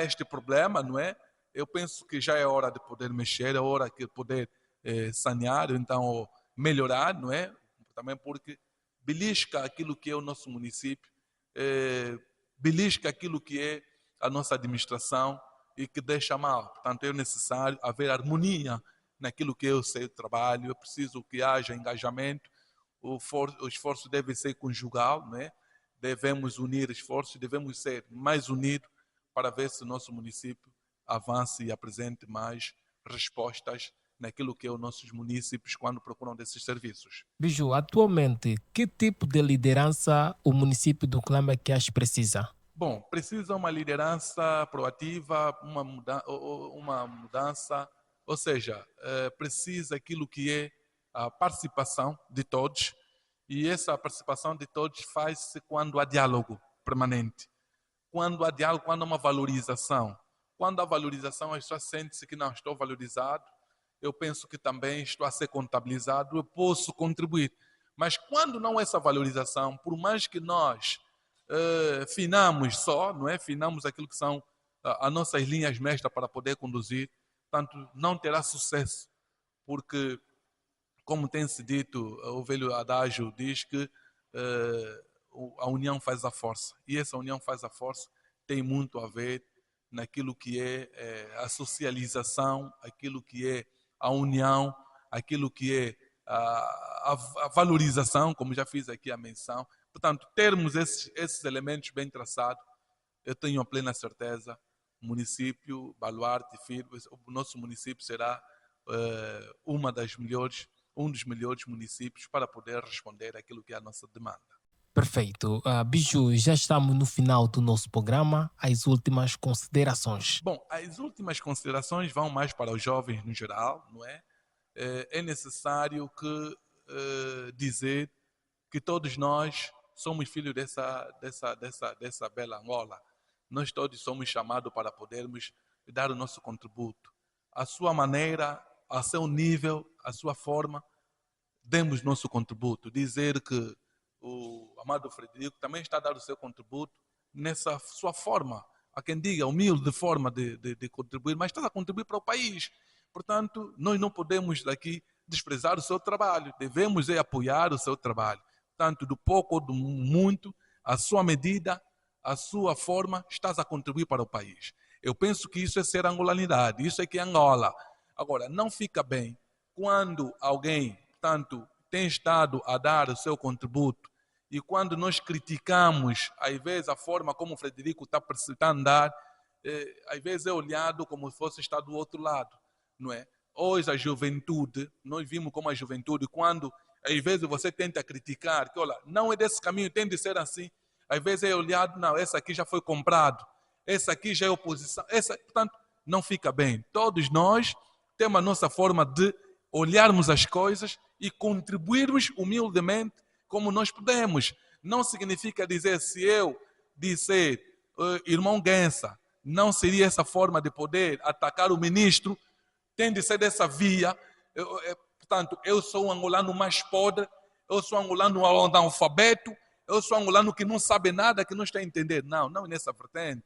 este problema, não é? Eu penso que já é hora de poder mexer, é hora de poder sanear, então melhorar, não é? Também porque belisca aquilo que é o nosso município, belisca aquilo que é a nossa administração e que deixa mal. Portanto, é necessário haver harmonia naquilo que é o seu trabalho, é preciso que haja engajamento, o esforço deve ser conjugal, né? Devemos unir esforços, devemos ser mais unidos para ver se o nosso município avance e apresente mais respostas naquilo que é os nossos municípios quando procuram desses serviços. Biju, atualmente, que tipo de liderança o município do Clamacás precisa? Bom, precisa uma liderança proativa, uma mudança, ou seja, precisa aquilo que é a participação de todos, e essa participação de todos faz-se quando há diálogo permanente, quando há diálogo, quando há uma valorização. Quando há valorização, a pessoa sente-se que não estou valorizado, eu penso que também estou a ser contabilizado, eu posso contribuir. Mas quando não há essa valorização, por mais que nós finamos só, não é? Finamos aquilo que são as nossas linhas mestras para poder conduzir, portanto, não terá sucesso, porque, como tem se dito, o velho adágio diz que a união faz a força, e essa união faz a força tem muito a ver naquilo que é a socialização, aquilo que é a união, aquilo que é a valorização, como já fiz aqui a menção. Portanto, termos esses elementos bem traçados, eu tenho a plena certeza, o município, Baluarte, o nosso município será um dos melhores municípios para poder responder àquilo que é a nossa demanda. Perfeito. Biju, já estamos no final do nosso programa. As últimas considerações. Bom, as últimas considerações vão mais para os jovens no geral, não é? É necessário dizer que todos nós somos filhos dessa bela Angola. Nós todos somos chamados para podermos dar o nosso contributo. A sua maneira, a seu nível, a sua forma, demos nosso contributo. Dizer que o amado Frederico também está a dar o seu contributo nessa sua forma. Há quem diga humilde forma de contribuir, mas está a contribuir para o país. Portanto, nós não podemos daqui desprezar o seu trabalho, devemos apoiar o seu trabalho. Tanto do pouco ou do muito, a sua medida, a sua forma, estás a contribuir para o país. Eu penso que isso é ser angolanidade, isso é que é Angola. Agora, não fica bem quando alguém, portanto, tem estado a dar o seu contributo e quando nós criticamos, às vezes, a forma como o Frederico está a andar, às vezes é olhado como se fosse estar do outro lado, não é? Hoje a juventude, nós vimos como a juventude, quando às vezes você tenta criticar, que olha, não é desse caminho, tem de ser assim, às vezes é olhado, não, essa aqui já foi comprado, essa aqui já é oposição, portanto, não fica bem. Todos nós temos a nossa forma de olharmos as coisas e contribuirmos humildemente como nós podemos. Não significa dizer, se eu disser, irmão Gensa, não seria essa forma de poder atacar o ministro, tem de ser dessa via. Portanto, eu sou um angolano mais podre, eu sou um angolano analfabeto, eu sou um angolano que não sabe nada, que não está a entender. Não, não é nessa vertente.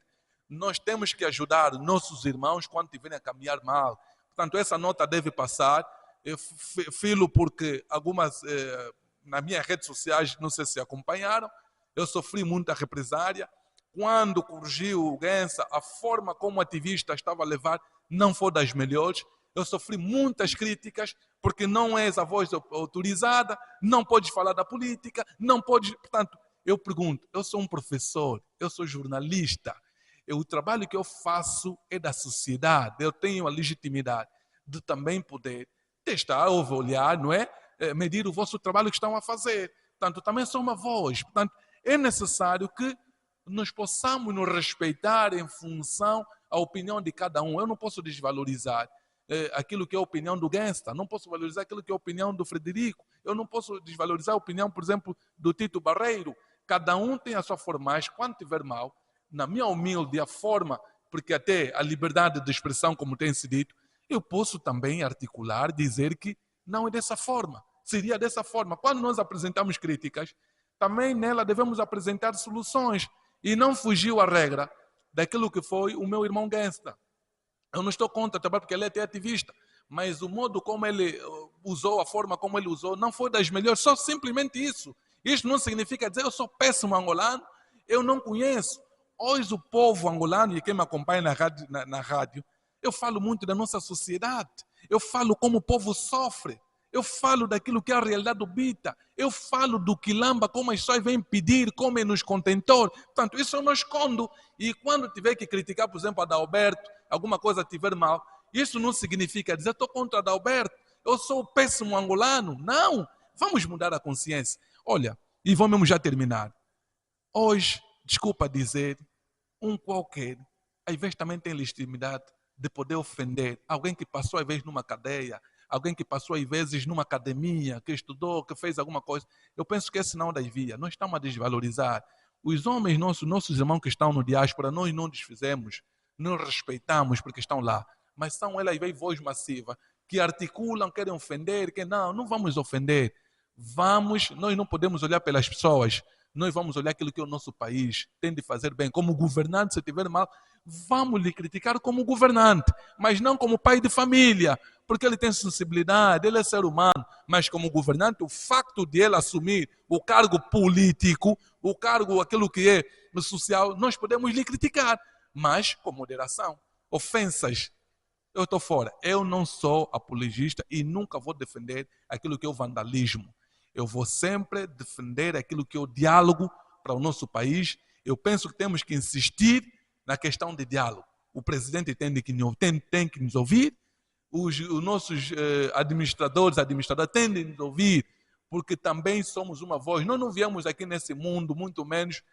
Nós temos que ajudar nossos irmãos quando estiverem a caminhar mal. Portanto, essa nota deve passar. Eu filo porque algumas, nas minhas redes sociais, não sei se acompanharam, eu sofri muita represária. Quando corrigiu o Gensa, a forma como o ativista estava a levar não foi das melhores. Eu sofri muitas críticas, porque não és a voz autorizada, não podes falar da política, não podes... Portanto, eu pergunto, eu sou um professor, eu sou jornalista, o trabalho que eu faço é da sociedade, eu tenho a legitimidade de também poder testar, ou olhar, não é? Medir o vosso trabalho que estão a fazer. Portanto, também sou uma voz. Portanto, é necessário que nós possamos nos respeitar em função à opinião de cada um. Eu não posso desvalorizar aquilo que é a opinião do Gensta, não posso valorizar aquilo que é a opinião do Frederico, eu não posso desvalorizar a opinião, por exemplo, do Tito Barreiro. Cada um tem a sua forma, mas quando tiver mal, na minha humilde forma, porque até a liberdade de expressão, como tem se dito, eu posso também articular, dizer que não é dessa forma, seria dessa forma. Quando nós apresentamos críticas, também nela devemos apresentar soluções e não fugiu à regra daquilo que foi o meu irmão Gensta. Eu não estou contra também, porque ele é até ativista, mas o modo como ele usou, a forma como ele usou, não foi das melhores, só simplesmente isso. Isto não significa dizer eu sou péssimo angolano, eu não conheço. Hoje o povo angolano, e quem me acompanha na rádio, eu falo muito da nossa sociedade, eu falo como o povo sofre, eu falo daquilo que é a realidade do Bita, eu falo do quilamba, como as pessoas vêm pedir, como é nos contentor. Portanto, isso eu não escondo. E quando tiver que criticar, por exemplo, a Adalberto, alguma coisa tiver mal, isso não significa dizer estou contra a Adalberto, eu sou o péssimo angolano. Não, vamos mudar a consciência. Olha, e vamos já terminar. Hoje, desculpa dizer, um qualquer, às vezes também tem legitimidade de poder ofender alguém que passou, às vezes, numa cadeia, alguém que passou, às vezes, numa academia, que estudou, que fez alguma coisa. Eu penso que esse não devia. Nós estamos a desvalorizar. Os homens, nossos irmãos que estão no diáspora, nós não desfizemos, não respeitamos porque estão lá. Mas são elas, às vezes, voz massiva, que articulam, querem ofender, que não vamos ofender. Nós não podemos olhar pelas pessoas, nós vamos olhar aquilo que o nosso país tem de fazer bem. Como governante, se tiver mal, vamos lhe criticar como governante, mas não como pai de família, porque ele tem sensibilidade, ele é ser humano, mas como governante, o facto de ele assumir o cargo político, o cargo, aquilo que é social, nós podemos lhe criticar, mas com moderação. Ofensas, eu estou fora. Eu não sou apologista e nunca vou defender aquilo que é o vandalismo. Eu vou sempre defender aquilo que é o diálogo para o nosso país. Eu penso que temos que insistir na questão de diálogo. O presidente tem que nos ouvir, os nossos administradoras têm de nos ouvir, porque também somos uma voz. Nós não viemos aqui nesse mundo, muito menos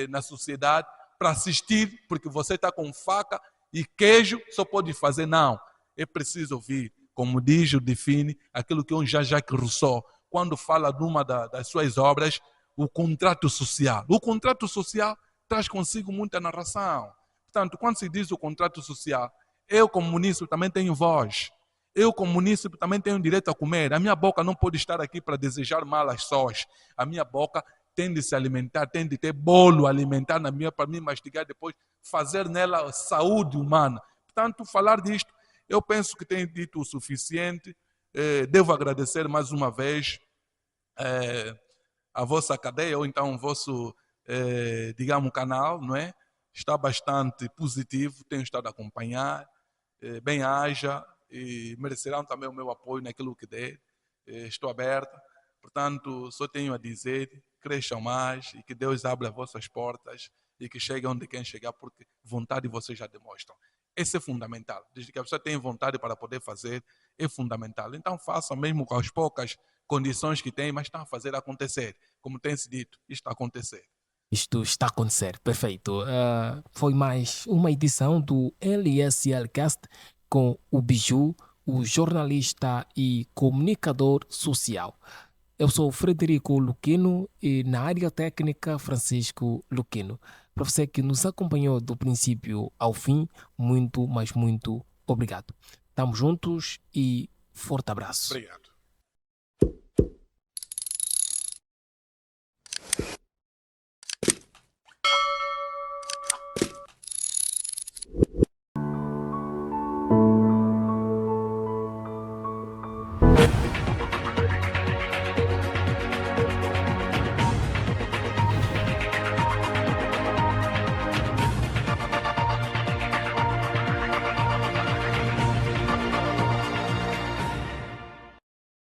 na sociedade, para assistir, porque você está com faca e queijo, só pode fazer. Não, é preciso ouvir. Como diz o define, aquilo que é um Jean-Jacques Rousseau, quando fala de uma das suas obras, o contrato social. O contrato social traz consigo muita narração. Portanto, quando se diz o contrato social, eu como munícipe também tenho voz. Eu como munícipe também tenho direito a comer. A minha boca não pode estar aqui para desejar mal às pessoas. A minha boca tem de se alimentar, tem de ter bolo alimentar na minha, para mim mastigar depois, fazer nela saúde humana. Portanto, falar disto, eu penso que tenho dito o suficiente. Devo agradecer mais uma vez a vossa cadeia, ou então o vosso, digamos, canal, não é? Está bastante positivo, tenho estado a acompanhar, bem-haja, e merecerão também o meu apoio naquilo que der. Estou aberto, portanto, só tenho a dizer, cresçam mais e que Deus abra as vossas portas e que cheguem onde querem chegar, porque vontade vocês já demonstram. Esse é fundamental. Desde que a pessoa tem vontade para poder fazer, é fundamental. Então façam mesmo com as poucas condições que tem, mas estão a fazer acontecer. Como tem se dito, isto está a acontecer. Isto está a acontecer, perfeito. Foi mais uma edição do LSL Cast com o Biju, o jornalista e comunicador social. Eu sou o Frederico Luquino e na área técnica Francisco Luquino. Para você que nos acompanhou do princípio ao fim, muito, mas muito obrigado. Estamos juntos e forte abraço. Obrigado.